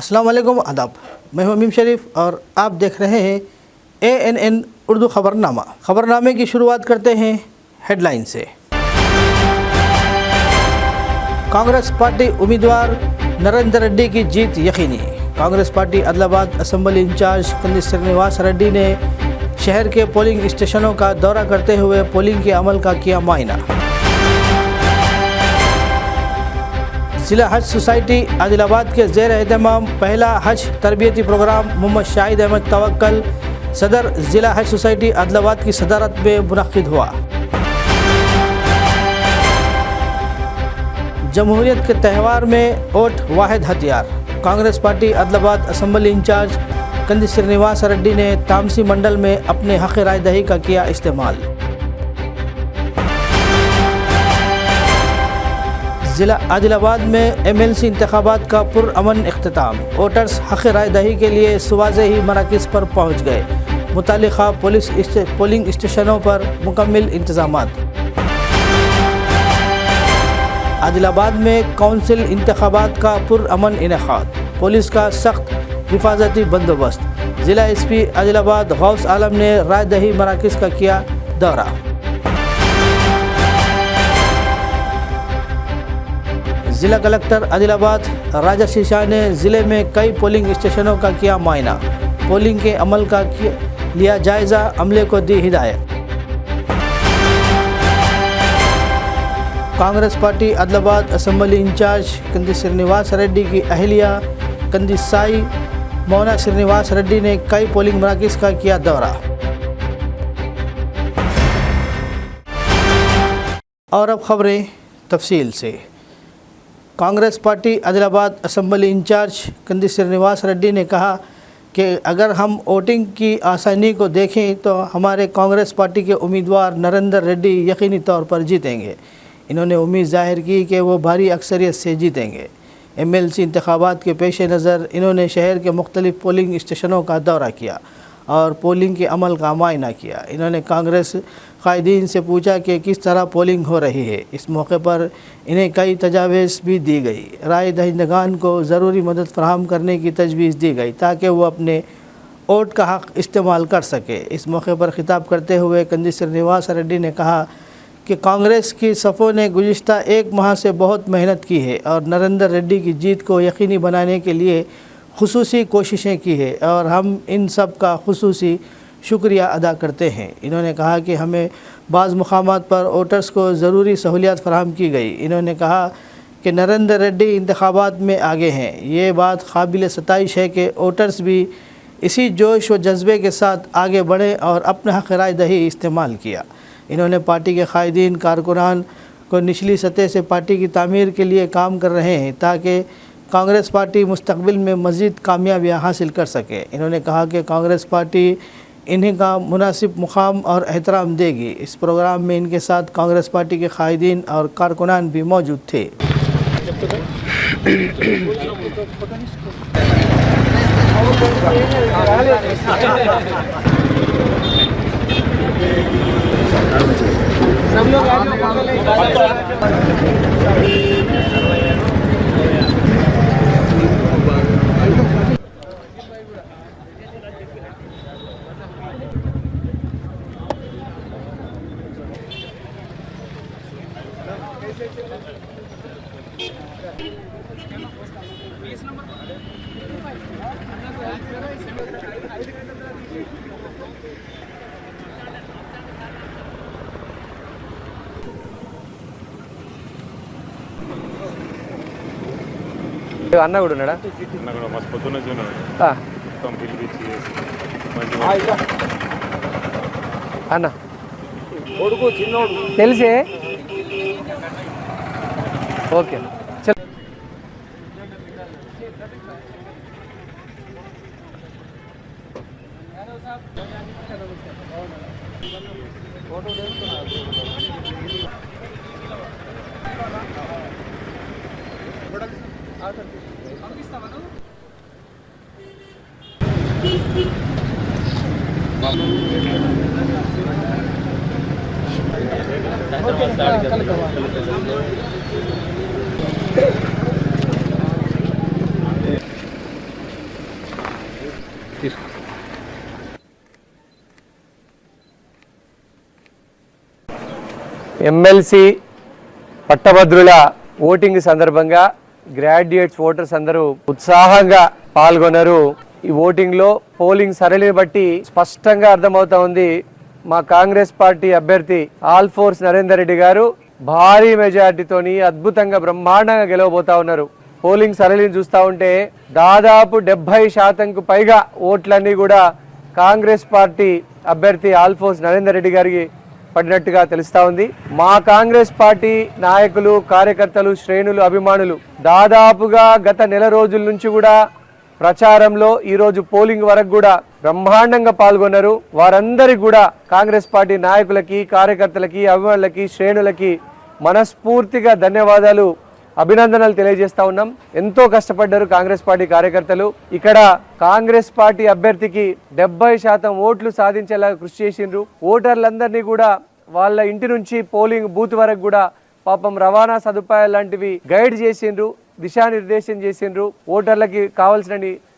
अस्सलाम वालेकुम, आदाब। मैं हूं अमीम शरीफ और आप देख रहे हैं ANN उर्दू ख़बरनामा। ख़बरनामे की शुरुआत करते हैं हेडलाइन से। कांग्रेस पार्टी उम्मीदवार नरेंद्र रेड्डी की जीत यकीनी। Congress party Adilabad assembly incharge Kandi Srinivas Reddy ने शहर के पोलिंग स्टेशनों का दौरा करते हुए पोलिंग के अमल का किया मुआयना। जिला हज सोसाइटी आदिलाबाद के ज़ेर एहतमाम पहला हज तरबियती प्रोग्राम मोहम्मद शाहिद अहमद तवक्कल सदर जिला हज सोसाइटी आदिलाबाद की सदारत में मुनक्किद हुआ। जमहूरियत के त्यौहार में वोट वाहिद हथियार। Congress party Adilabad assembly incharge Kandi Srinivas Reddy ने तामसी मंडल में अपने हक़ राय दही का किया इस्तेमाल। ज़िला आदिलाबाद में MLC इंतखाबात का पुरअमन इख्तिताम। वोटर्स हक़ राय दही के लिए सुबह से ही मराकज़ पर पहुँच गए। मुतालिका पोलिंग स्टेशनों पर मुकम्मल इंतज़ामात। आदिलाबाद में कौंसिल इंतखाबात का पुरअमन इनेकाद। पुलिस का सख्त हिफाजती बंदोबस्त। ज़िला SP आदिलाबाद गौस आलम ने राय दही मराकज़ का किया दौरा। ज़िला कलेक्टर आदिलाबाद राजा शीशा ने ज़िले में कई पोलिंग स्टेशनों का किया मुआयना। पोलिंग के अमल का लिया जायज़ा, अमले को दी हिदायत। Congress party Adilabad assembly incharge Kandi Srinivas Reddy की अहलिया कंदी साई मोना श्रीनिवास रेड्डी ने कई पोलिंग मराकज़ का किया दौरा। और अब खबरें तफसील से। Congress party Adilabad assembly incharge Kandi Srinivas Reddy ने कहा कि अगर हम वोटिंग की आसानी को देखें तो हमारे कांग्रेस पार्टी के उम्मीदवार नरेंद्र रेड्डी यकीनी तौर पर जीतेंगे। इन्होंने उम्मीद जाहिर की कि वो भारी अक्सरियत से जीतेंगे। MLC इंतखाबात के पेश नज़र इन्होंने शहर के मुख्तलिफ पोलिंग स्टेशनों का दौरा किया और पोलिंग के अमल का मुआयना किया। इन्होंने कांग्रेस कायदीन से पूछा कि किस तरह पोलिंग हो रही है। इस मौके पर इन्हें कई तजावीज़ भी दी गई। राय दहिंदगान को ज़रूरी मदद फराहम करने की तजवीज़ दी गई ताकि वो अपने वोट का हक़ इस्तेमाल कर सके। इस मौके पर खिताब करते हुए कंदी श्रीनिवास रेड्डी ने कहा कि कांग्रेस की सफ़ों ने गुज़िश्ता एक माह से बहुत मेहनत की है और नरेंद्र रेड्डी की जीत को यकीनी बनाने के लिए खुसूसी कोशिशें की है और हम इन सब का खुसूसी शुक्रिया अदा करते हैं। इन्होंने कहा कि हमें बाज़ मुकामात पर वोटर्स को ज़रूरी सहूलियात फराहम की गई। इन्होंने कहा कि नरेंद्र रेड्डी इंतखाबात में आगे हैं। ये बात काबिल सताइश है कि वोटर्स भी इसी जोश व जज्बे के साथ आगे बढ़े और अपना हक़ राय दही इस्तेमाल किया। इन्होंने पार्टी के कायदीन कारकुनान को निचली सतह से पार्टी की तामीर के लिए काम कर रहे हैं ताकि कांग्रेस पार्टी मुस्तकबिल में मज़ीद कामयाबियाँ हासिल कर सके। इन्होंने कहा कि कांग्रेस पार्टी इन्हीं का मुनासिब मुकाम और एहतराम देगी। इस प्रोग्राम में इनके साथ कांग्रेस पार्टी के कायदीन और कारकुनान भी मौजूद थे। सब लोग అన్న కూడా ఉన్నాడా? అన్న కూడా మస్తు పొద్దున్న ఉన్నాడు. అన్న కొడుకు చిన్నోడు తెలిసే ఓకే ఎమ్మెల్సీ పట్టభద్రుల ఓటింగ్ సందర్భంగా గ్రాడ్యుయేట్స్ ఓటర్స్ అందరూ ఉత్సాహంగా పాల్గొన్నారు. ఈ ఓటింగ్ లో పోలింగ్ సరళిని బట్టి స్పష్టంగా అర్థమవుతా ఉంది మా కాంగ్రెస్ పార్టీ అభ్యర్థి ఆల్ఫోర్స్ నరేందర్ రెడ్డి గారు భారీ మెజార్టీతోని అద్భుతంగా బ్రహ్మాండంగా గెలవబోతా ఉన్నారు. పోలింగ్ సరళిని చూస్తూ ఉంటే దాదాపు 70% పైగా ఓట్లన్నీ కూడా కాంగ్రెస్ పార్టీ అభ్యర్థి ఆల్ఫోర్స్ నరేందర్ రెడ్డి గారికి పడినట్టుగా తెలుస్తా ఉంది. మా కాంగ్రెస్ పార్టీ నాయకులు, కార్యకర్తలు, శ్రేణులు, అభిమానులు దాదాపుగా గత నెల రోజుల నుంచి కూడా ప్రచారంలో ఈరోజు పోలింగ్ వరకు కూడా బ్రహ్మాండంగా పాల్గొన్నారు. వారందరికీ కూడా కాంగ్రెస్ పార్టీ నాయకులకి, కార్యకర్తలకి, అభిమానులకి, శ్రేణులకి మనస్ఫూర్తిగా ధన్యవాదాలు, అభినందనలు తెలియజేస్తా ఉన్నాం. ఎంతో కష్టపడ్డారు కాంగ్రెస్ పార్టీ కార్యకర్తలు. ఇక్కడ కాంగ్రెస్ పార్టీ అభ్యర్థికి 70% ఓట్లు సాధించేలా కృషి చేసిండ్రు. ఓటర్లందరినీ కూడా వాళ్ళ ఇంటి నుంచి పోలింగ్ బూత్ వరకు కూడా పాపం రవాణా సదుపాయాలు లాంటివి గైడ్ చేసిండ్రు, దిశానిర్దేశం చేసిండ్రు. ఓటర్లకి కావాల్సిన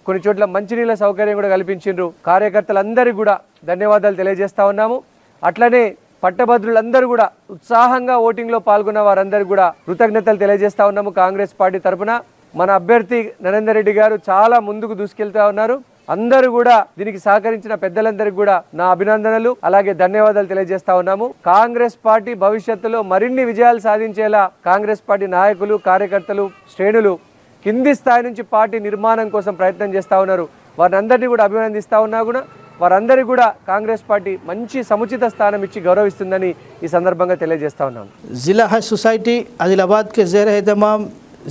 కొన్ని చోట్ల మంచినీళ్ళ సౌకర్యం కూడా కల్పించిండ్రు. కార్యకర్తలందరికీ కూడా ధన్యవాదాలు తెలియజేస్తా ఉన్నాము. అట్లనే పట్టభద్రులందరూ కూడా ఉత్సాహంగా ఓటింగ్ లో పాల్గొన్న వారందరికీ కూడా కృతజ్ఞతలు తెలియజేస్తా ఉన్నాము. కాంగ్రెస్ పార్టీ తరఫున మన అభ్యర్థి నరేందర్ రెడ్డి గారు చాలా ముందుకు దూసుకెళ్తా ఉన్నారు. అందరూ కూడా దీనికి సహకరించిన పెద్దలందరికీ కూడా నా అభినందనలు, అలాగే ధన్యవాదాలు తెలియజేస్తా ఉన్నాము. కాంగ్రెస్ పార్టీ భవిష్యత్తులో మరిన్ని విజయాలు సాధించేలా కాంగ్రెస్ పార్టీ నాయకులు, కార్యకర్తలు, శ్రేణులు కింది స్థాయి నుంచి పార్టీ నిర్మాణం కోసం ప్రయత్నం చేస్తా ఉన్నారు. వారందరినీ కూడా అభినందిస్తా ఉన్నా కూడా వారందరికీ కూడా కాంగ్రెస్ పార్టీ మంచి సముచిత స్థానం ఇచ్చి గౌరవిస్తుందని ఈ సందర్భంగా తెలియజేస్తా ఉన్నాను. ज़िला हज सोसाइटी आदिलाबाद के ज़ेर एहतमाम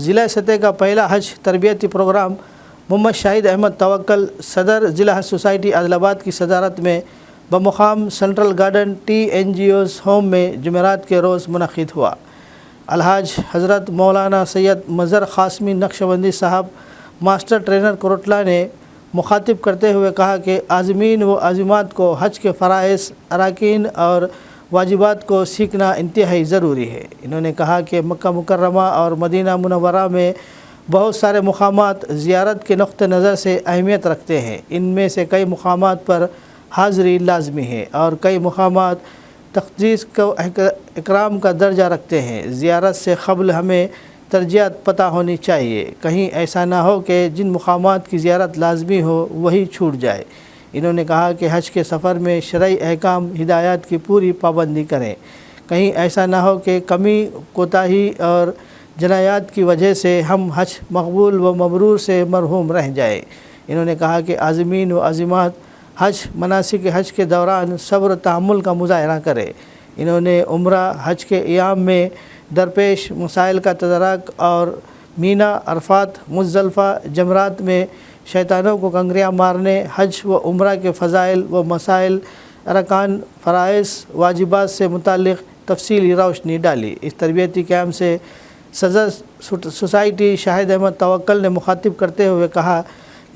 ज़िला सतह का पहला हज तरबियती प्रोग्राम मोहम्मद शाहिद अहमद तवक्कल सदर ज़िला हज सोसाइटी आदिलाबाद की सदारत में बमुकाम सेंट्रल गार्डन TNGOs होम में जुमेरात के रोज़ मुनक़िद हुआ। अलहाज हज़रत मौलाना सैयद मज़हर क़ासमी नक्शबंदी साहब मास्टर ट्रेनर कोरटला ने मुखातिब करते हुए कहा कि आज़मीन व आज़िमात को हज के फ़राइज़, अराकीन और वाजिबात को सीखना इंतहाई ज़रूरी है। इन्होंने कहा कि मक्का मुकर्रमा और मदीना मुनव्वरा में बहुत सारे मुकामात ज़ियारत के नुक़्ते नज़र से अहमियत रखते हैं। इनमें से कई मुकामात पर हाज़री लाजमी है और कई मुकामात तक़दीस को इकराम का दर्जा रखते हैं। ज़ियारत से क़ब्ल हमें तरजीहत पता होनी चाहिए, कहीं ऐसा ना हो कि जिन मुकामात की ज़ियारत लाजमी हो वही छूट जाए। इन्होंने कहा कि हज के सफ़र में शरई अहकाम हिदायत की पूरी पाबंदी करें, कहीं ऐसा ना हो कि कमी, कोताही और जनायात की वजह से हम हज मकबूल व मबरूर से मरहूम रह जाए। इन्होंने कहा कि आज़मीन व आज़िमात हज मनासिक हज के दौरान सब्र तहम्मुल का मुज़ाहरा करें। इन्होंने उम्रा हज के अयाम में दरपेश मसाइल का तदराक और मीना, अरफात, मुज़दलिफ़ा, जमरात में शैतानों को कंकरियाँ मारने, हज व उम्रा के फ़ज़ाइल व मसाइल, अरकान, फ़राइज़, वाजिबात से मुताल्लिक़ तफसीली रोशनी डाली। इस तरबियती कैम्प से सदर सोसाइटी शाहिद अहमद तवक्कल ने मुखातिब करते हुए कहा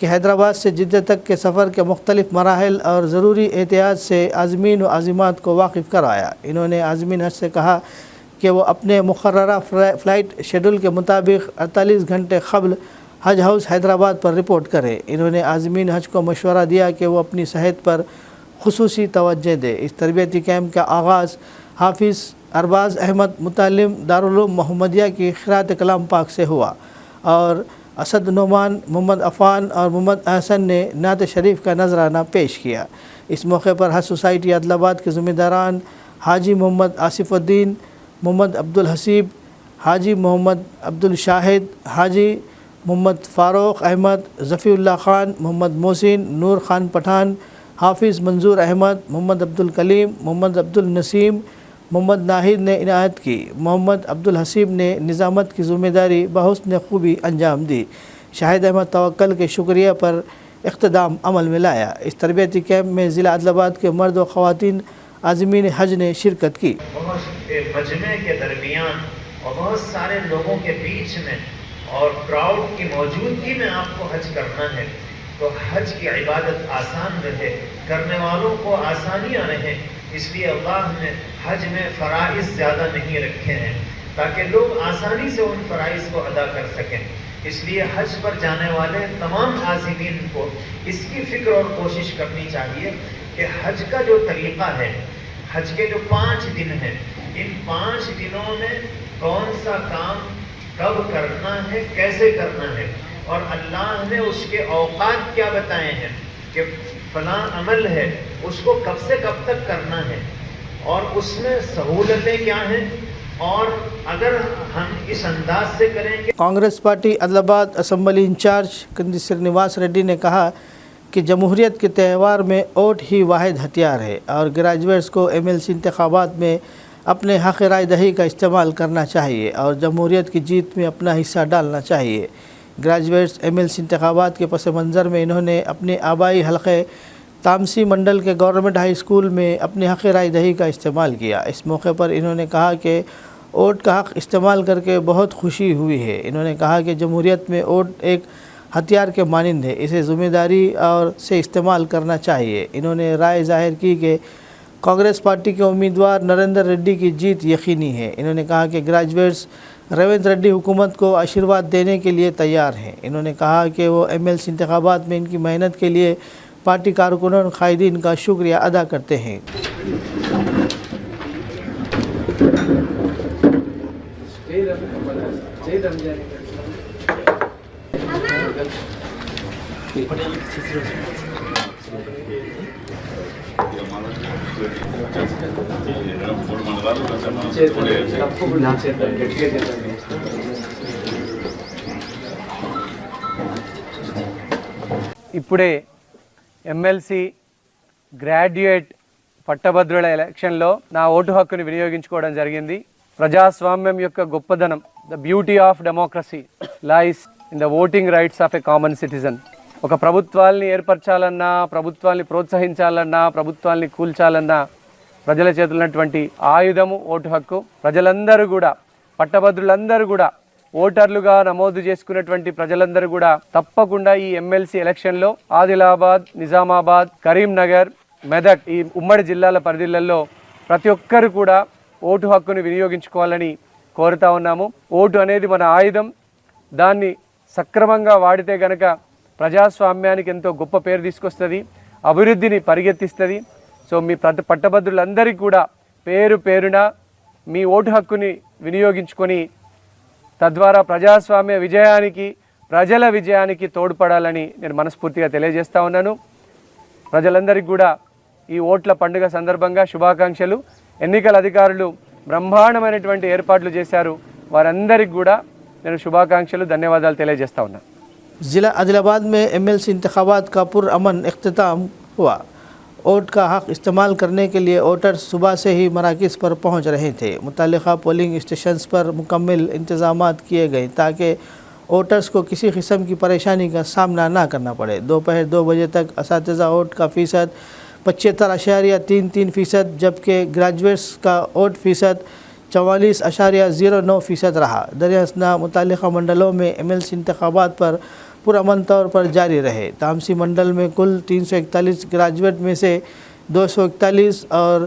कि हैदराबाद से जिद्दे तक के सफ़र के मुख्तलिफ़ मराहिल और ज़रूरी एहतियात से आज़मीन व आज़िमात को वाकिफ़ कराया। इन्होंने आज़मीन हज से कहा कि वो अपने मुक़र्ररा फ़्लाइट शेड्यूल के मुताबिक 48 घंटे क़ब्ल हज हाउस हैदराबाद पर रिपोर्ट करें। इन्होंने आज़मीन हज को मशवरा दिया कि वो अपनी सेहत पर खुसूसी तवज्जो दे। इस तरबियती कैम्प का आगाज़ हाफिज़ अरबाज़ अहमद मुतालिम दारुल उलूम मोहम्मदिया की क़िराअत कलाम पाक से हुआ और असद नोमान, मोहम्मद अफ़ान और मोहम्मद अहसन ने नात शरीफ का नजराना पेश किया। इस मौके पर हज सोसाइटी आदिलाबाद के ज़िम्मेदारान हाजी मोहम्मद आसिफ़ुद्दीन, मोहम्मद अब्दुल हसीब, हाजी मोहम्मद अब्दुल शाहिद, हाजी मोहम्मद फ़ारूक अहमद, ज़फ़ीउल्लाह ख़ान, मोहम्मद मोहसिन, नूर ख़ान पठान, हाफिज़ मंजूर अहमद, मोहम्मद अब्दुल कलीम, मोहम्मद अब्दुल नसीम, मोहम्मद नाहिद ने इनायत की। मोहम्मद अब्दुल हसीब ने निज़ामत की ज़िम्मेदारी बहुस्न खूबी अंजाम दी। शाहिद अहमद तवक्कल के शुक्रिया पर इक़्तिदाम अमल में लाया। इस तरबियती कैम्प में ज़िला आदिलाबाद के मर्द व ख़वातीन आज़मीन हज ने शिरकत की। मजमे के दरमियान और बहुत सारे लोगों के बीच में और क्राउड की मौजूदगी में आपको हज करना है, तो हज की इबादत आसान रहे, करने वालों को आसानियाँ रहें, इसलिए अल्लाह ने हज में फ़राइज़ ज़्यादा नहीं रखे हैं ताकि लोग आसानी से उन फ़राइज़ को अदा कर सकें। इसलिए हज पर जाने वाले तमाम आज़मीन को इसकी फ़िक्र और कोशिश करनी चाहिए कि हज का जो तरीक़ा है, हज के जो 5 दिन हैं, इन 5 दिनों में कौन सा काम कब करना है, कैसे करना है, और अल्लाह ने उसके औकात क्या बताए हैं कि फलां अमल है उसको कब से कब तक करना है और उसमें सहूलतें क्या हैं, और अगर हम इस अंदाज से करेंगे। Congress party Adilabad assembly incharge Kandi Srinivas Reddy ने कहा कि जमहूरियत के त्यौहार में वोट ही वाहिद हथियार है और ग्रेजुएट्स को एमएलसी इंतखाबात में अपने हक़ राय दही का इस्तेमाल करना चाहिए और जमहूरियत की जीत में अपना हिस्सा डालना चाहिए। ग्रेजुएट्स एमएलसी इंतखाबात के पस मंज़र में इन्होंने अपने आबाई हलक़े तामसी मंडल के गवर्नमेंट हाई स्कूल में अपने हक़ राय दही का इस्तेमाल किया। इस मौके पर इन्होंने कहा कि वोट का हक़ इस्तेमाल करके बहुत खुशी हुई है। इन्होंने कहा कि जमहूरियत में वोट एक हथियार के मानिंद है, इसे ज़िम्मेदारी और से इस्तेमाल करना चाहिए। इन्होंने राय ज़ाहिर की कि कांग्रेस पार्टी के उम्मीदवार नरेंद्र रेड्डी की जीत यकीनी है। इन्होंने कहा कि ग्रेजुएट्स रेवंत रेड्डी हुकूमत को आशीर्वाद देने के लिए तैयार हैं। इन्होंने कहा कि वो एमएलसी इंतखाबात में इनकी मेहनत के लिए पार्टी कारकुनों और कायदीन का शुक्रिया अदा करते हैं। ఇప్పుడే ఎమ్మెల్సీ గ్రాడ్యుయేట్ పట్టభద్రుల ఎలక్షన్లో నా ఓటు హక్కుని వినియోగించుకోవడం జరిగింది. ప్రజాస్వామ్యం యొక్క గొప్పదనం, the beauty of democracy lies in the voting rights of a common citizen. ఒక ప్రభుత్వాల్ని ఏర్పరచాలన్నా, ప్రభుత్వాల్ని ప్రోత్సహించాలన్నా, ప్రభుత్వాల్ని కూల్చాలన్నా ప్రజల చేతుల్లో ఉన్నటువంటి ఆయుధము ఓటు హక్కు. ప్రజలందరూ కూడా, పట్టభద్రులందరూ కూడా, ఓటర్లుగా నమోదు చేసుకున్నటువంటి ప్రజలందరూ కూడా తప్పకుండా ఈ ఎమ్మెల్సీ ఎలక్షన్లో ఆదిలాబాద్, నిజామాబాద్, కరీంనగర్, మెదక్ ఈ ఉమ్మడి జిల్లాల పరిధిలలో ప్రతి ఒక్కరు కూడా ఓటు హక్కును వినియోగించుకోవాలని కోరుతా ఉన్నాము. ఓటు అనేది మన ఆయుధం. దాన్ని సక్రమంగా వాడితే గనక ప్రజాస్వామ్యానికి ఎంతో గొప్ప పేరు తీసుకొస్తుంది, అభివృద్ధిని పరిగెత్తిస్తుంది. సో మీ పట్టభద్రులందరికీ కూడా పేరు పేరున మీ ఓటు హక్కుని వినియోగించుకొని తద్వారా ప్రజాస్వామ్య విజయానికి, ప్రజల విజయానికి తోడ్పడాలని నేను మనస్ఫూర్తిగా తెలియజేస్తా ఉన్నాను. ప్రజలందరికీ కూడా ఈ ఓట్ల పండుగ సందర్భంగా శుభాకాంక్షలు. ఎన్నికల అధికారులు బ్రహ్మాండమైనటువంటి ఏర్పాట్లు చేశారు. వారందరికీ కూడా నేను శుభాకాంక్షలు, ధన్యవాదాలు తెలియజేస్తా ఉన్నాను. ज़िला आदिलाबाद में एमएलसी इंतखाबात का पुरअमन अख्तिताम हुआ। वोट का हक़ इस्तेमाल करने के लिए वोटर सुबह से ही मराकज़ पर पहुंच रहे थे। मुतल्लिक़ा पोलिंग स्टेशंस पर मुकम्मल इंतज़ामात किए गए ताकि वोटर्स को किसी किस्म की परेशानी का सामना ना करना पड़े। दोपहर 2 बजे तक असातिज़ा वोट का फ़ीसद 75.33%, जबकि ग्रेजुएट्स का वोट फ़ीसद 44.09% रहा। दरियासना मुतल्लिक़ा मंडलों में एमएलसी इंतखाबात पर पुरअमन तौर पर जारी रहे। तामसी मंडल में कुल 341 ग्रेजुएट में से 241 और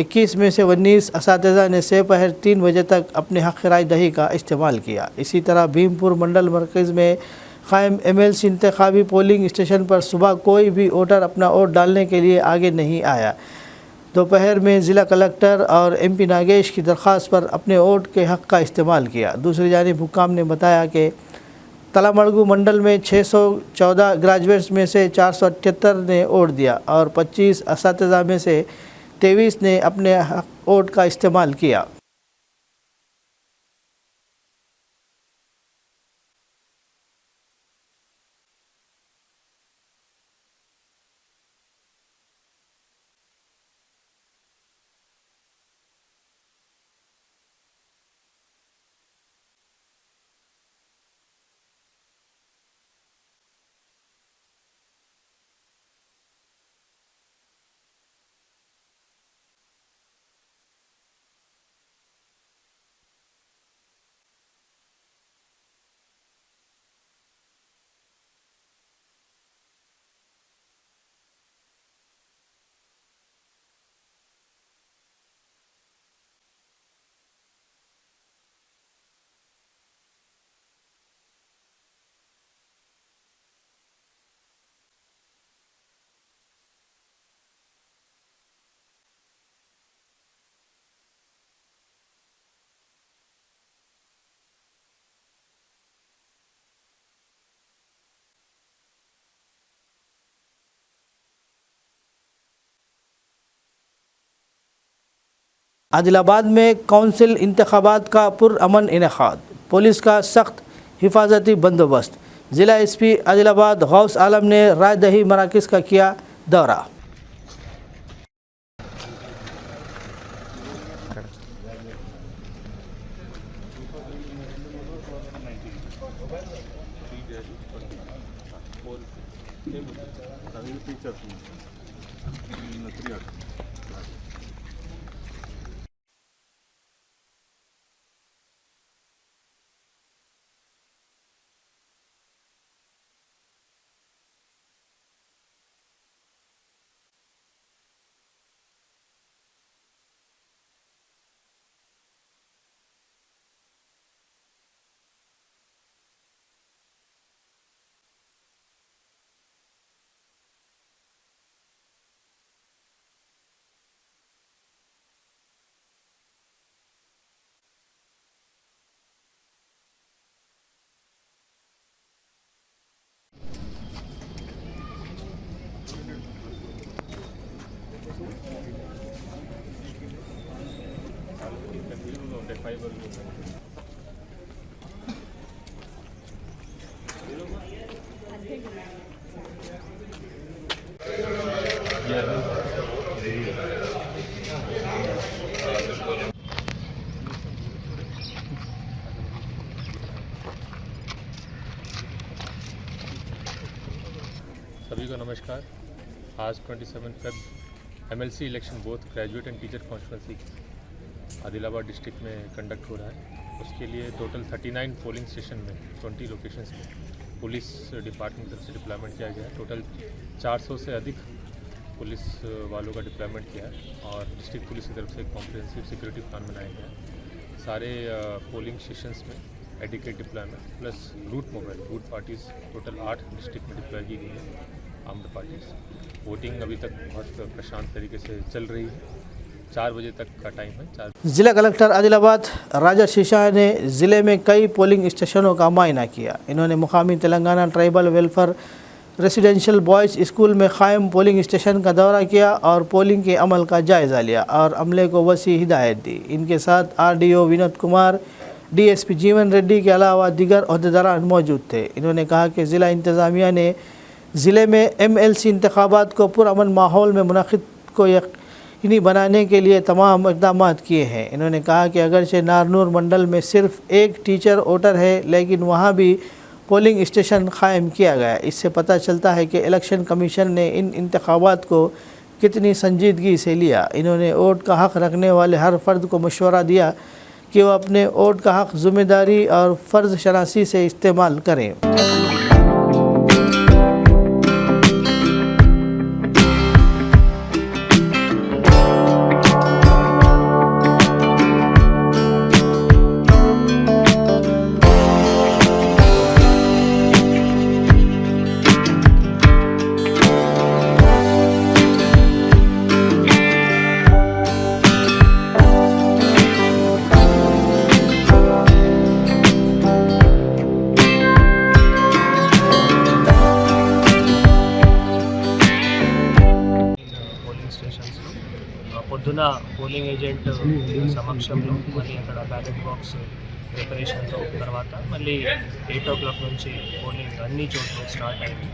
21 में से 19 असातिज़ा ने दोपहर 3 बजे तक अपने हक़ राय दही का इस्तेमाल किया। इसी तरह भीमपुर मंडल मरकज़ में क़ायम एमएलसी इंतखाबी पोलिंग स्टेशन पर सुबह कोई भी वोटर अपना वोट डालने के लिए आगे नहीं आया। दोपहर में ज़िला कलेक्टर और एमपी नागेश की दरख्वास्त पर अपने वोट के हक़ का इस्तेमाल किया। दूसरी जानिब हुक्काम ने बताया कि तलामड़गू मंडल में 614 ग्रेजुएट्स में से 478 ने वोट दिया और 25 असातिज़ा में से 23 ने अपने वोट का इस्तेमाल किया। आदिलाबाद में कौंसिल इंतखाबात का पुरअमन इनेकाद, पुलिस का सख्त हिफाजती बंदोबस्त। ज़िला एसपी आदिलाबाद गौस आलम ने रायदही मराकज़ का किया दौरा। सभी को नमस्कार। आज 27 Feb MLC election both graduate and teacher constituency Adilabad district में कंडक्ट हो रहा है। उसके लिए टोटल 39 पोलिंग स्टेशन में 20 लोकेशंस में पुलिस डिपार्टमेंट की तरफ से डिप्लॉयमेंट किया गया है। टोटल 400 से अधिक पुलिस वालों का डिप्लॉयमेंट किया है और डिस्ट्रिक्ट पुलिस की तरफ से एक कॉम्प्रिहेंसिव सिक्योरिटी प्लान बनाया गया है। सारे पोलिंग स्टेशंस में adequate deployment plus route parties total 8 district में डिप्लॉय की गई है। आर्म्ड पार्टीज़ वोटिंग अभी तक बहुत प्रशांत तरीके से चल रही है। 4 बजे तक का टाइम है। ज़िला कलेक्टर आदिलाबाद राजा शीशा ने ज़िले में कई पोलिंग स्टेशनों का मुआयना किया। इन्होंने मुकामी Telangana tribal welfare residential boys school में कायम पोलिंग स्टेशन का दौरा किया और पोलिंग के अमल का जायज़ा लिया और अमले को वसी हिदायत दी। इनके साथ RDO विनोद कुमार, DSP जीवन रेड्डी के अलावा दीगर अहदेदारान मौजूद थे। इन्होंने कहा कि ज़िला इंतज़ामिया ने ज़िले में MLC इंतखाबात को पुरअमन माहौल में मुनाकिद को यकीनी बनाने के लिए तमाम इक़दाम किए हैं। इन्होंने कहा कि अगरचे नारनूर मंडल में सिर्फ एक टीचर वोटर है, लेकिन वहाँ भी पोलिंग स्टेशन कायम किया गया। इससे पता चलता है कि इलेक्शन कमीशन ने इन इंतखाबात को कितनी संजीदगी से लिया। इन्होंने वोट का हक़ रखने वाले हर फ़र्द को मशवरा दिया कि वो अपने वोट का हक़ ज़िम्मेदारी और फ़र्ज़ शनासी से इस्तेमाल करें। పొద్దున పోలింగ్ ఏజెంట్ సమక్షంలో మళ్ళీ అక్కడ బ్యాలెట్ బాక్స్ ప్రిపరేషన్తో తర్వాత మళ్ళీ 8 o'clock నుంచి పోలింగ్ అన్ని చోట్ల స్టార్ట్ అయింది.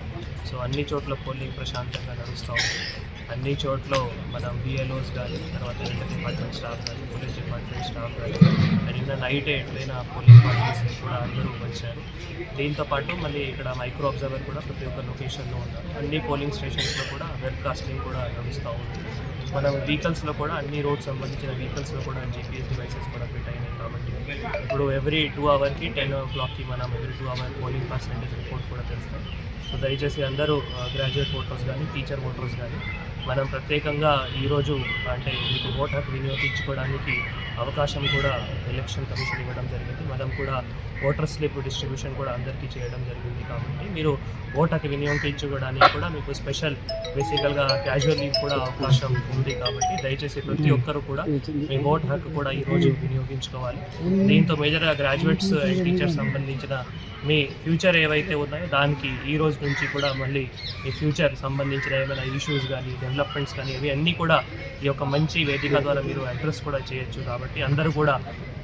సో అన్ని చోట్ల పోలింగ్ ప్రశాంతంగా నడుస్తూ ఉంది. అన్ని చోట్ల మన BLOs కానీ తర్వాత ఇంటర్ డిపార్ట్మెంట్ స్టాఫ్ కానీ పోలీస్ డిపార్ట్మెంట్ స్టాఫ్ కానీ నిన్న నైటే ఎట్లయినా పోలింగ్ పార్టీస్ కూడా అందరూ వచ్చారు. దీంతోపాటు మళ్ళీ ఇక్కడ మైక్రో అబ్జర్వర్ కూడా ప్రతి ఒక్క లొకేషన్లో ఉన్నారు. అన్ని పోలింగ్ స్టేషన్స్లో కూడా వెబ్కాస్టింగ్ కూడా నడుస్తూ ఉంది. మనం వెహికల్స్లో కూడా అన్ని రోడ్స్ సంబంధించిన వెహికల్స్లో కూడా GPS డివైసెస్ కూడా ఫిట్ అయినాయి. కాబట్టి ఇప్పుడు ఎవ్రీ 2 hourకి 10 o'clockకి మనం every 2 hour polling percentage report కూడా తెలుస్తాం. సో దయచేసి అందరూ గ్రాడ్యుయేట్ ఓటర్స్ కానీ టీచర్ ఓటర్స్ కానీ మనం ప్రత్యేకంగా ఈరోజు అంటే మీకు ఓటు హక్కు వినియోగించుకోవడానికి అవకాశం కూడా ఎలక్షన్ కమిషన్ ఇవ్వడం జరిగింది. మనం కూడా ఓటర్ స్లిప్ డిస్ట్రిబ్యూషన్ కూడా అందరికీ చేయడం జరిగింది. కాబట్టి మీరు ఓటుకి వినియోగించుకోవడానికి కూడా మీకు స్పెషల్ బేసికల్గా క్యాజువల్ లీవ్ కూడా అవకాశం ఉంది. కాబట్టి దయచేసి ప్రతి ఒక్కరు కూడా మీ ఓటు హక్కు కూడా ఈరోజు వినియోగించుకోవాలి. దీంతో మేజర్గా గ్రాడ్యుయేట్స్ అండ్ టీచర్స్ సంబంధించిన మీ ఫ్యూచర్ ఏవైతే ఉన్నాయో దానికి ఈ రోజు నుంచి కూడా మళ్ళీ మీ ఫ్యూచర్ సంబంధించిన ఏమైనా ఇష్యూస్ కానీ డెవలప్మెంట్స్ కానీ ఇవి అన్నీ కూడా ఈ యొక్క మంచి వేదిక ద్వారా మీరు అడ్రస్ కూడా చేయొచ్చు. కాబట్టి అందరూ కూడా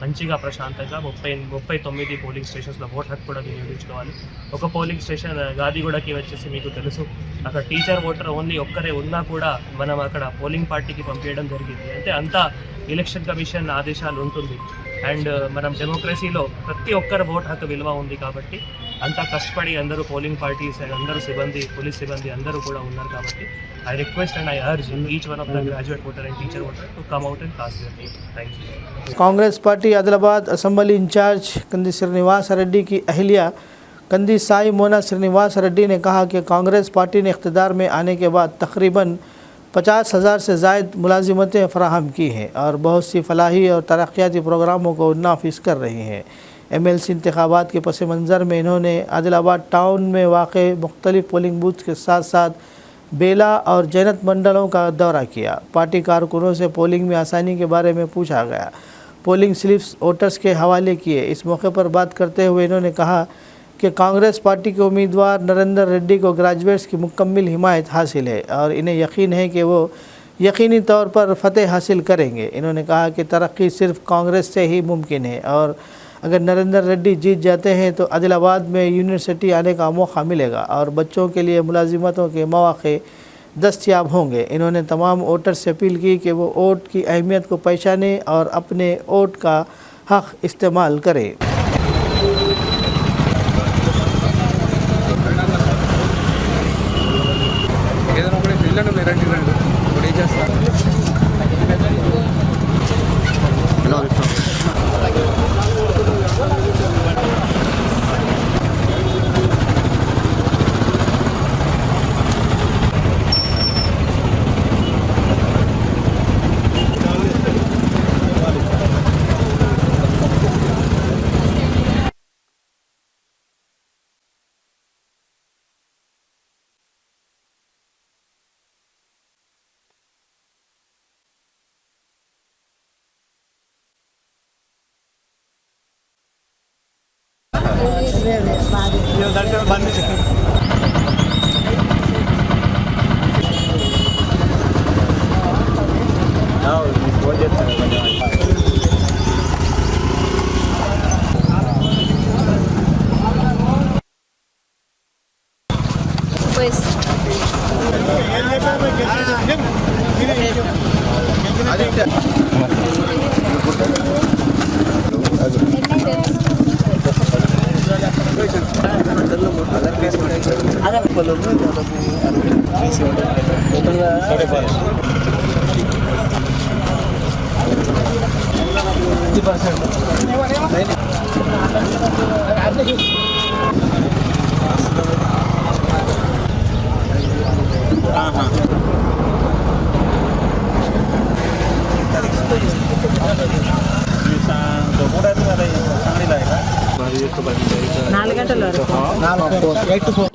మంచిగా ప్రశాంతంగా 39 పోలింగ్ స్టేషన్స్లో ఓట్ హక్కు కూడా వినియోగించుకోవాలి. ఒక పోలింగ్ స్టేషన్ గాదిగూడకి వచ్చేసి మీకు తెలుసు, అక్కడ టీచర్ ఓటర్ ఓన్లీ ఒక్కరే ఉన్నా కూడా మనం అక్కడ పోలింగ్ పార్టీకి పంపించడం జరిగింది. అంటే అంతా ఎలక్షన్ కమిషన్ ఆదేశాలు ఉంటుంది. అండ్ మనం డెమోక్రసీలో ప్రతి ఒక్కరు ఓట్ హక్కు విలువ ఉంది. కాబట్టి అంతా కష్టపడి అందరూ పోలింగ్ పార్టీస్ అండ్ అందరూ సిబ్బంది, పోలీస్ సిబ్బంది అందరూ కూడా ఉన్నారు. కాబట్టి I request and I urge each one of the graduate voter and teacher voter to come out and cast their vote. Thank you. Congress party Adilabad assembly incharge Kandi Srinivas Reddy की अहलिया कंदी साई मोना श्रीनिवास रेड्डी ने कहा कि कांग्रेस पार्टी ने इख्तिदार में आने के बाद तकरीबन 50,000 से ज़ायद मुलाजिमतें फ़राहम की हैं और बहुत सी फलाही और तरक्याती प्रोग्रामों को नाफिज कर रही हैं। MLC इंतखाबात के पस मंज़र में इन्होंने आदिलाबाद टाउन में वाक़ मुख्तलिफ़ पोलिंग बूथ के साथ साथ बेला और जैनत मंडलों का दौरा किया। पार्टी कारकुनों से पोलिंग में आसानी के बारे में पूछा गया। पोलिंग स्लिप्स वोटर्स के हवाले किए। इस मौके पर बात करते हुए इन्होंने कहा कि कांग्रेस पार्टी के उम्मीदवार नरेंद्र रेड्डी को ग्रेजुएट्स की मुकम्मल हिमायत हासिल है और इन्हें यकीन है कि वो यकीनी तौर पर फ़तेह हासिल करेंगे। इन्होंने कहा कि तरक्की सिर्फ कांग्रेस से ही मुमकिन है और अगर नरेंद्र रेड्डी जीत जाते हैं तो आदिलाबाद में यूनिवर्सिटी आने का मौका मिलेगा और बच्चों के लिए मुलाजिमतों के मौक़े दस्तयाब होंगे। इन्होंने तमाम वोटर से अपील की कि वो वोट की अहमियत को पहचानें और अपने वोट का हक़ इस्तेमाल करें।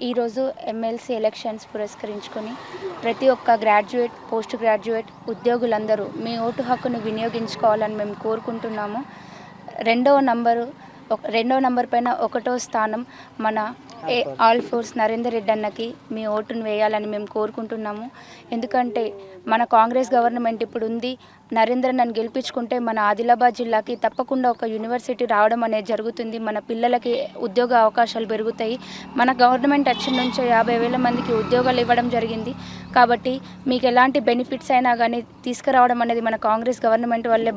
ఈరోజు ఎమ్మెల్సీ ఎలక్షన్స్ పురస్కరించుకొని ప్రతి ఒక్క గ్రాడ్యుయేట్, పోస్ట్ గ్రాడ్యుయేట్ ఉద్యోగులందరూ మీ ఓటు హక్కును వినియోగించుకోవాలని మేము కోరుకుంటున్నాము. రెండవ నంబర్ పైన 1వ స్థానం మన ఆల్ ఫోర్స్ నరేందర్ రెడ్డి అన్నకి మీ ఓటును వేయాలని మేము కోరుకుంటున్నాము. ఎందుకంటే మన కాంగ్రెస్ గవర్నమెంట్ ఇప్పుడు ఉంది. నరేంద్ర నన్ను గెలిపించుకుంటే మన ఆదిలాబాద్ జిల్లాకి తప్పకుండా ఒక యూనివర్సిటీ రావడం అనేది జరుగుతుంది. మన పిల్లలకి ఉద్యోగ అవకాశాలు పెరుగుతాయి. మన గవర్నమెంట్ వచ్చిన నుంచి 50,000 మందికి ఉద్యోగాలు ఇవ్వడం జరిగింది. కాబట్టి మీకు ఎలాంటి బెనిఫిట్స్ అయినా కానీ తీసుకురావడం అనేది మన కాంగ్రెస్ గవర్నమెంట్ వల్లే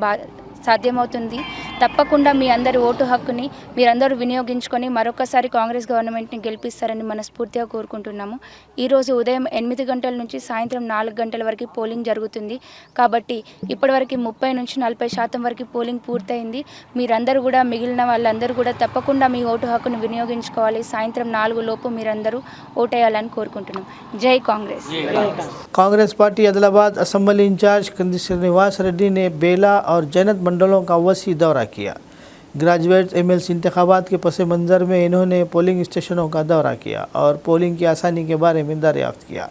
సాధ్యమవుతుంది. తప్పకుండా మీ అందరి ఓటు హక్కుని మీరందరూ వినియోగించుకొని మరొకసారి కాంగ్రెస్ గవర్నమెంట్ని గెలిపిస్తారని మనస్ఫూర్తిగా కోరుకుంటున్నాము. ఈరోజు ఉదయం 8 గంటల నుంచి సాయంత్రం 4 గంటల వరకు పోలింగ్ జరుగుతుంది. కాబట్టి ఇప్పటివరకు 30 నుంచి 40% వరకు పోలింగ్ పూర్తయింది. మీరందరూ కూడా, మిగిలిన వాళ్ళందరూ కూడా తప్పకుండా మీ ఓటు హక్కును వినియోగించుకోవాలి. సాయంత్రం 4 లోపు మీరందరూ ఓటేయాలని కోరుకుంటున్నాం. జై Congress. Congress party Adilabad assembly incharge Kandi Srinivas Reddy ने बेला और जैनत मंडलों का वसी दौरा किया। ग्रेजुएट एमएलसी इंतखाबात के पस मंज़र में इन्होंने पोलिंग स्टेशनों का दौरा किया और पोलिंग की आसानी के बारे में दरियाफ्त किया।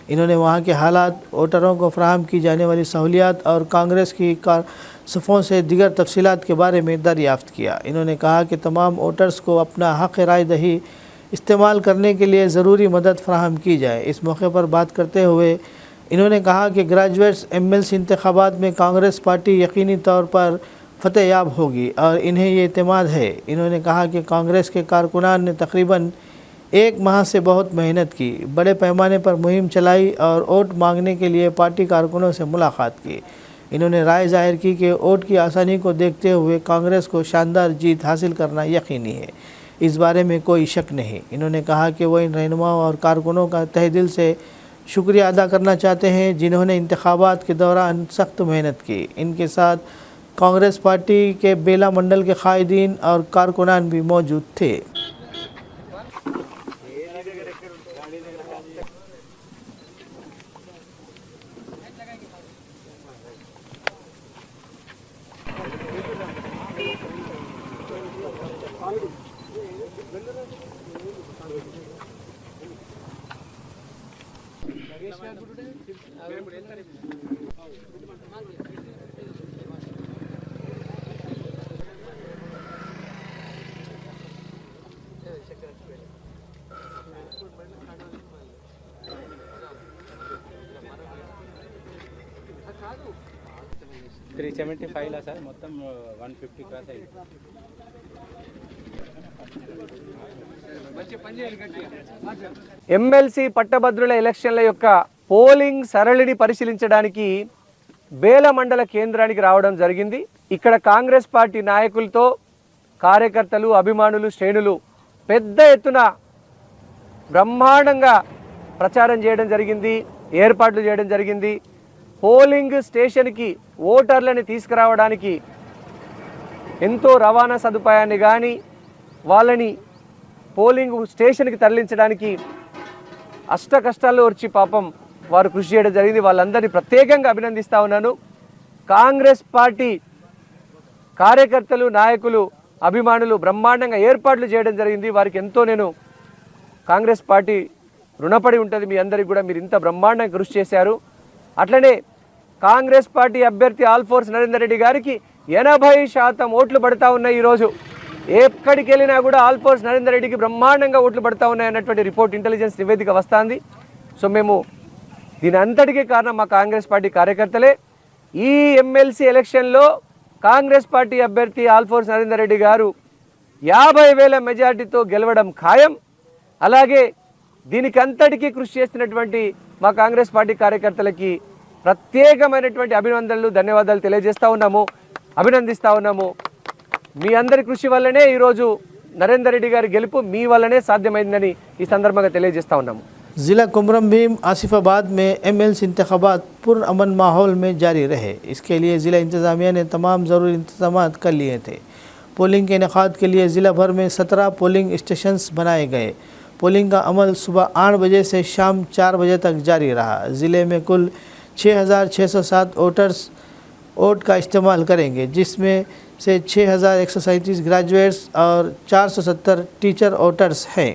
इन्होंने वहां के हालात, वोटरों को फराहम की जाने वाली सहूलियात और कांग्रेस की सफ़ों से दीगर तफसीलात के बारे में दरियाफ्त किया। इन्होंने कहा कि तमाम वोटर्स को अपना हक़ राय दही इस्तेमाल करने के लिए ज़रूरी मदद फराहम की जाए। इस मौके पर बात करते हुए इन्होंने कहा कि ग्रेजुएट्स एमएलसी इंतखाबात में कांग्रेस पार्टी यकीनी तौर पर फतेह याब होगी और इन्हें ये एतमाद है। इन्होंने कहा कि कांग्रेस के कारकुनान ने तकरीबन 1 माह से बहुत मेहनत की, बड़े पैमाने पर मुहिम चलाई और वोट मांगने के लिए पार्टी कारकुनों से मुलाकात की। इन्होंने राय जाहिर की कि वोट की आसानी को देखते हुए कांग्रेस को शानदार जीत हासिल करना यकीनी है, इस बारे में कोई शक नहीं। इन्होंने कहा कि वो इन रहनुमाओं और कारकुनों का तहे दिल से शुक्रिया अदा करना चाहते हैं जिन्होंने इंतखाबात के दौरान सख्त मेहनत की। इनके साथ कांग्रेस पार्टी के बेला मंडल के कायदीन और कारकुनान भी मौजूद थे। త్రీ 75 సార్ మొత్తం 150 క్రాస్ అయింది. ఎమ్మెల్సీ పట్టభద్రుల ఎలక్షన్ల యొక్క పోలింగ్ సరళిని పరిశీలించడానికి బేల మండల కేంద్రానికి రావడం జరిగింది. ఇక్కడ కాంగ్రెస్ పార్టీ నాయకులతో కార్యకర్తలు, అభిమానులు, శ్రేణులు పెద్ద ఎత్తున బ్రహ్మాండంగా ప్రచారం చేయడం జరిగింది, ఏర్పాట్లు చేయడం జరిగింది. పోలింగ్ స్టేషన్కి ఓటర్లని తీసుకురావడానికి ఎంతో రవాణా సదుపాయాన్ని కానీ వాళ్ళని పోలింగ్ స్టేషన్కి తరలించడానికి అష్ట కష్టాల్లో వచ్చి పాపం వారు కృషి చేయడం జరిగింది. వాళ్ళందరినీ ప్రత్యేకంగా అభినందిస్తూ ఉన్నాను. కాంగ్రెస్ పార్టీ కార్యకర్తలు, నాయకులు, అభిమానులు బ్రహ్మాండంగా ఏర్పాట్లు చేయడం జరిగింది. వారికి ఎంతో నేను కాంగ్రెస్ పార్టీ రుణపడి ఉంటుంది. మీ అందరికీ కూడా మీరు ఇంత బ్రహ్మాండంగా కృషి చేశారు. అట్లనే కాంగ్రెస్ పార్టీ అభ్యర్థి ఆల్ఫోర్స్ నరేందర్ రెడ్డి గారికి 80% ఓట్లు పడతా ఉన్నాయి. ఈరోజు ఎక్కడికి వెళ్ళినా కూడా ఆల్ఫోర్స్ నరేందర్ రెడ్డికి బ్రహ్మాండంగా ఓట్లు పడతా ఉన్నాయి అన్నటువంటి రిపోర్ట్, ఇంటెలిజెన్స్ నివేదిక వస్తుంది. సో మేము దీని అంతటికీ కారణం మా కాంగ్రెస్ పార్టీ కార్యకర్తలే. ఈ ఎమ్మెల్సీ ఎలక్షన్లో కాంగ్రెస్ పార్టీ అభ్యర్థి ఆల్ఫోర్స్ నరేందర్ రెడ్డి గారు 50,000 మెజార్టీతో గెలవడం ఖాయం. అలాగే దీనికి అంతటికీ కృషి చేస్తున్నటువంటి మా కాంగ్రెస్ పార్టీ కార్యకర్తలకి ప్రత్యేకమైనటువంటి అభినందనలు, ధన్యవాదాలు తెలియజేస్తూ ఉన్నాము, అభినందిస్తూ ఉన్నాము. మీ అందరి కృషి వల్లనే ఈరోజు నరేందర్ రెడ్డి గారి గెలుపు మీ వల్లనే సాధ్యమైందని ఈ సందర్భంగా తెలియజేస్తూ ఉన్నాము. ज़िला कुमरम भीम आसिफाबाद में एमएलसी इंतखाबात पुरअमन माहौल में जारी रहे। इसके लिए ज़िला इंतज़ामिया ने तमाम ज़रूरी इंतजाम कर लिए थे। पोलिंग के इनेकाद के लिए ज़िला भर में 17 पोलिंग स्टेशंस बनाए गए। पोलिंग का अमल सुबह 8 बजे से शाम 4 बजे तक जारी रहा। ज़िले में कुल 6,607 वोटर्स वोट का इस्तेमाल करेंगे, जिसमें से 6,137 ग्रेजुएट्स और 470 टीचर वोटर्स हैं।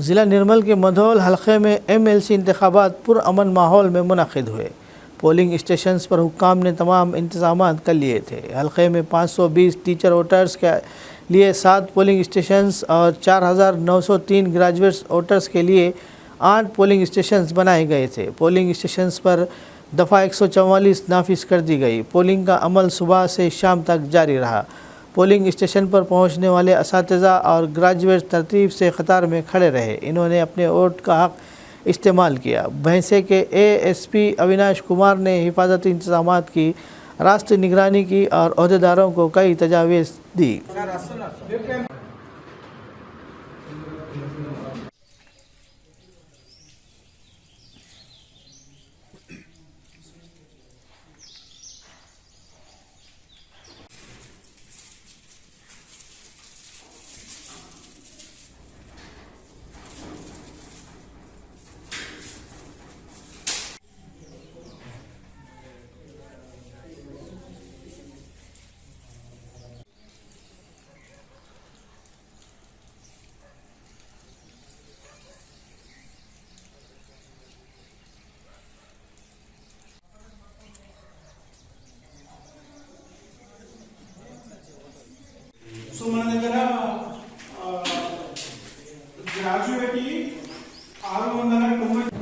ज़िला निर्मल के मधौल हलक़े में एमएलसी इंतखाबात पुरअमन माहौल में मुनक़िद हुए। पोलिंग स्टेशंस पर हुक्काम ने तमाम इंतजाम कर लिए थे। हलक़े में 520 टीचर वोटर्स के लिए 7 पोलिंग स्टेशंस और 4,903 ग्रेजुएट्स वोटर्स के लिए 8 पोलिंग स्टेशंस बनाए गए थे। पोलिंग स्टेशंस पर दफ़ा 144 नाफिज कर दी गई। पोलिंग का अमल सुबह से शाम तक जारी रहा। पोलिंग स्टेशन पर पहुंचने वाले असातिज़ा और ग्रेजुएट तरतीब से कतार में खड़े रहे। इन्होंने अपने वोट का हक़ इस्तेमाल किया। भैंसे के एएसपी अविनाश कुमार ने हिफाजती इंतजामात की रास्ते निगरानी की और अहदेदारों को कई तजावीज़ दी। సో మన దగ్గర గ్రాడ్యుయేట్ 690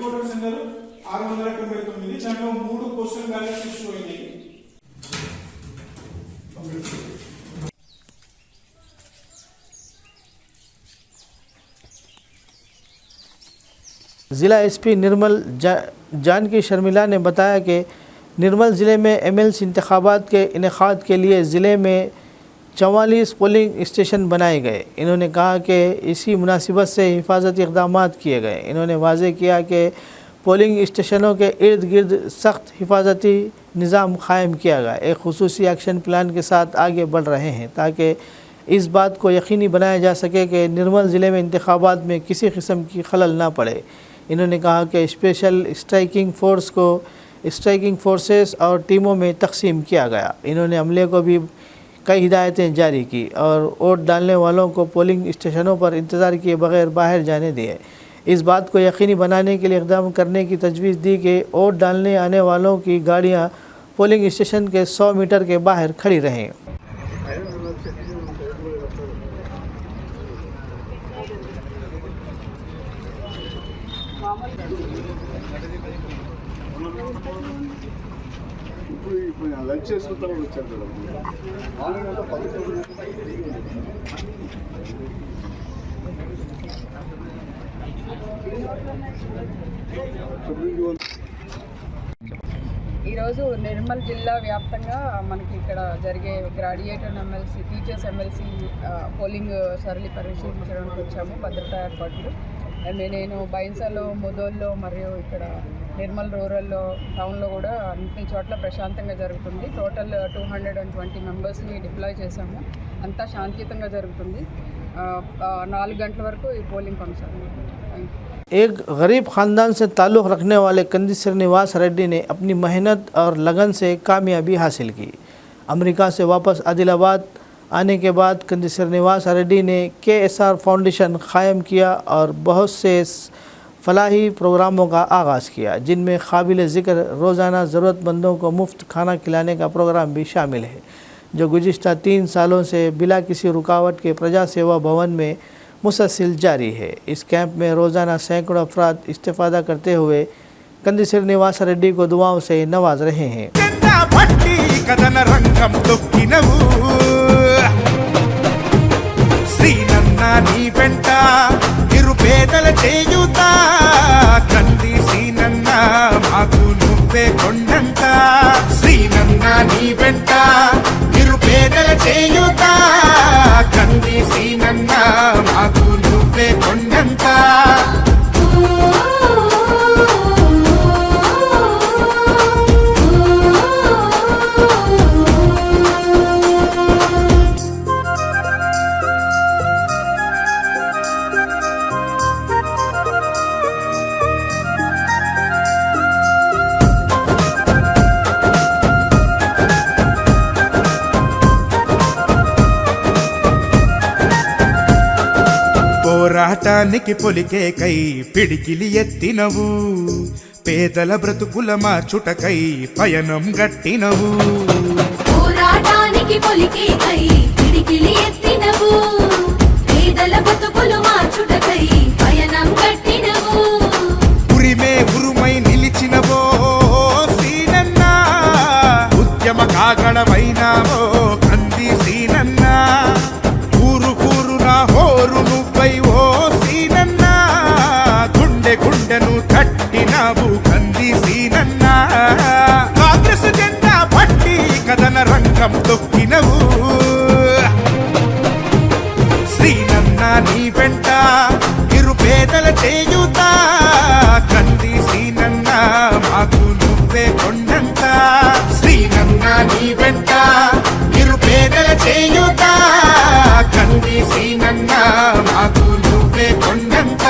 ఓటర్స్ ఉన్నారు 699 దాంట్లో 3 క్వశ్చన్ బ్యాలెన్స్ ఇష్యూ అయ్యాయి। ज़िला एसपी निर्मल जानकी शर्मिला ने बताया कि निर्मल ज़िले में एमएलसी इंतखाबात के इनेकाद के लिए ज़िले में 44 पोलिंग स्टेशन बनाए गए। इन्होंने कहा कि इसी मुनासिबत से हिफाजती इक़दाम किए गए। इन्होंने वाज़ेह किया कि पोलिंग स्टेशनों के इर्द गिर्द सख्त हिफाजती निज़ाम कायम किया गया। एक खुसूसी एक्शन प्लान के साथ आगे बढ़ रहे हैं ताकि इस बात को यकीनी बनाया जा सके कि निर्मल ज़िले में इंतखाबात में किसी किस्म की खलल ना पड़े। इन्होंने कहा कि स्पेशल स्ट्राइकिंग फ़ोर्स को स्ट्राइकिंग फोर्सेस और टीमों में तकसीम किया गया। इन्होंने अमले को भी कई हिदायतें जारी की और वोट डालने वालों को पोलिंग स्टेशनों पर इंतज़ार किए बगैर बाहर जाने दिए। इस बात को यकीनी बनाने के लिए इक़दाम करने की तजवीज़ दी कि वोट डालने आने वालों की गाड़ियाँ पोलिंग स्टेशन के 100 मीटर के बाहर खड़ी रहें। లంచ్ చేసుకుంటారు వచ్చారు ఈరోజు నిర్మల్ జిల్లా వ్యాప్తంగా మనకి ఇక్కడ జరిగే graduate MLC teachers MLC polling సరళి పరిశీలించడానికి వచ్చాము. భద్రతా ఏర్పాట్లు నేను బైన్సాలో, ముదోల్లో మరియు ఇక్కడ నిర్మల్ రూరల్లో టౌన్లో కూడా అన్ని చోట్ల ప్రశాంతంగా జరుగుతుంది. టోటల్ 220 మెంబర్స్ని డిప్లాయ్ చేశాము. అంతా శాంతియుతంగా జరుగుతుంది. 4 గంటల వరకు ఈ పోలింగ్ కొనసాగుతుంది. एक गरीब ख़ानदान से ताल्लुक़ रखने वाले कंदी श्रीनिवास रेड्डी ने अपनी मेहनत और लगन से कामयाबी हासिल की। अमेरिका से वापस आदिलाबाद आने के बाद कंदी श्रीनिवास रेड्डी ने KSR फाउंडेशन कायम किया और बहुत से फलाही प्रोग्रामों का आगाज़ किया, जिनमें काबिल ज़िक्र रोज़ाना ज़रूरतमंदों को मुफ्त खाना खिलाने का प्रोग्राम भी शामिल है, जो गुज़िश्ता 3 सालों से बिला किसी रुकावट के प्रजा सेवा भवन में मुसलसल जारी है। इस कैंप में रोज़ाना सैकड़ों अफराद इस्तेफ़ादा करते हुए कंदी श्रीनिवास रेड्डी को दुआओं से नवाज रहे हैं। పోరాటానికి పొలికే కై పిడికిలి ఎత్తినవు, పేదల బ్రతుకుల మార్చుటకై పయనం గట్టినవు. పోరాటానికి పొలికే కై పిడికిలి ఎత్తినవు, పేదల బ్రతుకులు మార్చుటకై పయనం గుండెను తట్టినావు కంది సీనన్నా కాంగ్రెస్ జెండా పట్టి కథన రంగం తొక్కినవు సీనన్నా నీ వెంట నిరుపేదల చేయుత కంది సీనన్నా మాకు నువ్వే కొండంత సీనన్నా నీ వెంట నిరుపేదల చేయుత కంది సీనన్నా మాకు నువ్వే కొండంత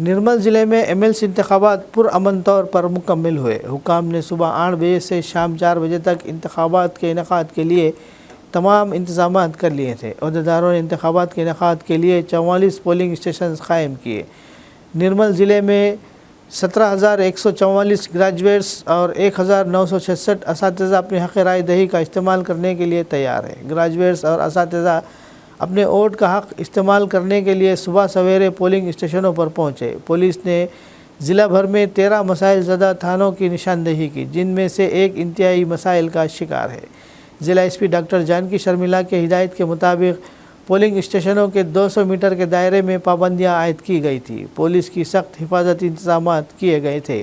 निर्मल ज़िले में एमएलसी इंतखाबात पुरअमन तौर पर मुकम्मल हुए। हुकाम ने सुबह 8 बजे से शाम 4 बजे तक इंतखाबात के इनेकाद के लिए तमाम इंतजाम कर लिए थे। अहदेदारों ने इंतखाबात के इनेकाद के लिए 44 पोलिंग स्टेशन कायम किए। निर्मल ज़िले में 17,144 ग्रेजुएट्स और 1,966 असातिज़ा अपने हक़ राय दही का इस्तेमाल करने के लिए तैयार हैं। ग्रेजुएट्स और असातिज़ा अपने वोट का हक़ इस्तेमाल करने के लिए सुबह सवेरे पोलिंग स्टेशनों पर पहुँचे। पुलिस ने ज़िला भर में 13 मसाइल ज़दा थानों की निशानदेही की, जिनमें से एक इंतहाई मसाइल का शिकार है। ज़िला एसपी डॉक्टर जानकी शर्मिला के हिदायत के मुताबिक पोलिंग स्टेशनों के 200 मीटर के दायरे में पाबंदियाँ आयद की गई थी। पुलिस की सख्त हिफाजती इंतजाम किए गए थे।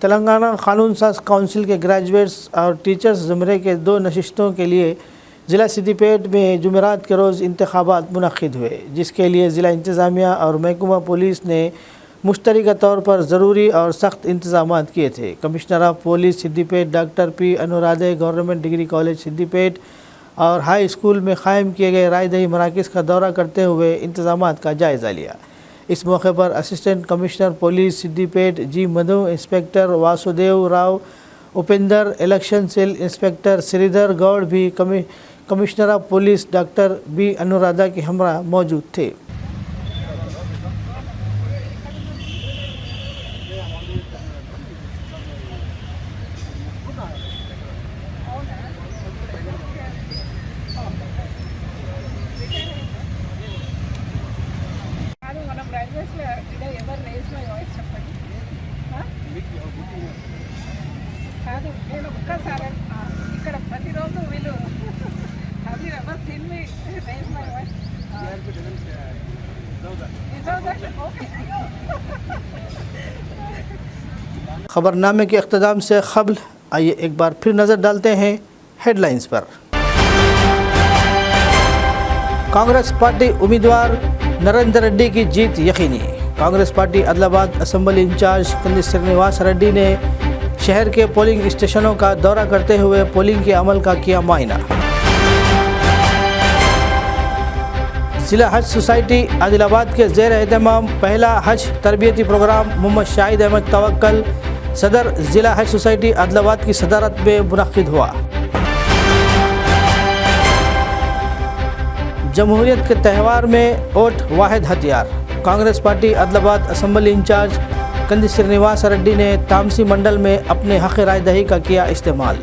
तेलंगाना कानून साज काउंसिल के ग्रेजुएट्स और टीचर्स ज़ुमरे के 2 नशिस्तों के लिए ज़िला सिद्दीपेट में जुमेरात के रोज़ इंतखाबात मुनक़्क़िद हुए, जिसके लिए ज़िला इंतज़ामिया और महकमा पुलिस ने मुश्तरका तौर पर ज़रूरी और सख्त इंतजाम किए थे। Commissioner of police Siddipet doctor P Anuradha government degree college Siddipet और हाई स्कूल में क़ायम किए गए रायदही मराकज़ का दौरा करते हुए इंतजाम का जायज़ा लिया। इस मौके पर assistant commissioner police Siddipet G Madhu, inspector Vasudev Rao Upendra, election cell inspector Sridhar Goud भी commissioner of police doctor B Anuradha के हमरा मौजूद थे। खबरनामे के इख्तिताम से क़ब्ल आइए एक बार फिर नज़र डालते हैं हेडलाइंस पर। कांग्रेस पार्टी उम्मीदवार नरेंद्र रेड्डी की जीत यकीनी। Congress party Adilabad assembly incharge Kandi Srinivas Reddy ने शहर के पोलिंग स्टेशनों का दौरा करते हुए पोलिंग के अमल का किया मायना। जिला हज सोसाइटी आदिलाबाद के ज़ेर एहतमाम पहला हज तरबियती प्रोग्राम मोहम्मद शाहिद अहमद तवक्कल सदर जिला हज सोसाइटी आदिलाबाद की सदारत में मुनक़्क़िद हुआ। जमहूरियत के त्यौहार में वोट वाहिद हथियार। Congress party Adilabad assembly incharge Kandi Srinivas Reddy ने तामसी मंडल में अपने हक़ राय दही का किया इस्तेमाल।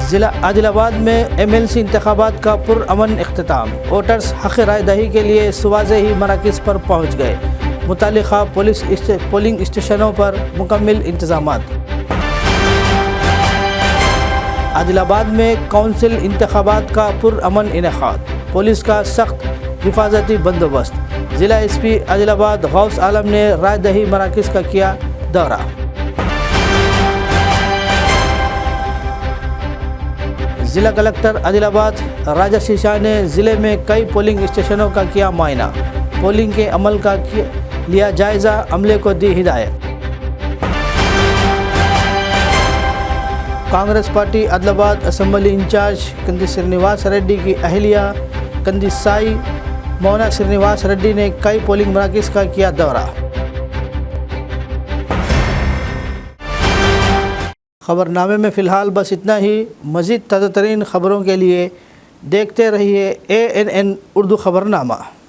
ज़िला आदिलाबाद में एमएलसी इंतखाबात का पुरअमन इख्तिताम। वोटर्स हक़ राय दही के लिए सुबह से ही मराकज़ पर पहुँच गए। मुतालिका पोलिंग स्टेशनों पर मुकम्मल इंतजामात। आदिलाबाद में काउंसिल इंतखाबात का पुरअमन इनेकाद। पुलिस का सख्त हिफाजती बंदोबस्त। ज़िला एसपी आदिलाबाद गौस आलम ने राय दही मराकज़ का किया दौरा। ज़िला कलेक्टर आदिलाबाद राजा शीशा ने ज़िले में कई पोलिंग स्टेशनों का किया मायना। पोलिंग के अमल का लिया जायज़ा, अमले को दी हिदायत। Congress party Adilabad assembly incharge Kandi Srinivas Reddy की अहलिया कंदी साई मोना श्रीनिवास रेड्डी ने कई पोलिंग मराकज़ का किया दौरा। खबरनामे में फ़िलहाल बस इतना ही। मज़ीद ताज़ा तरीन खबरों के लिए देखते रहिए ANN उर्दू खबरनामा।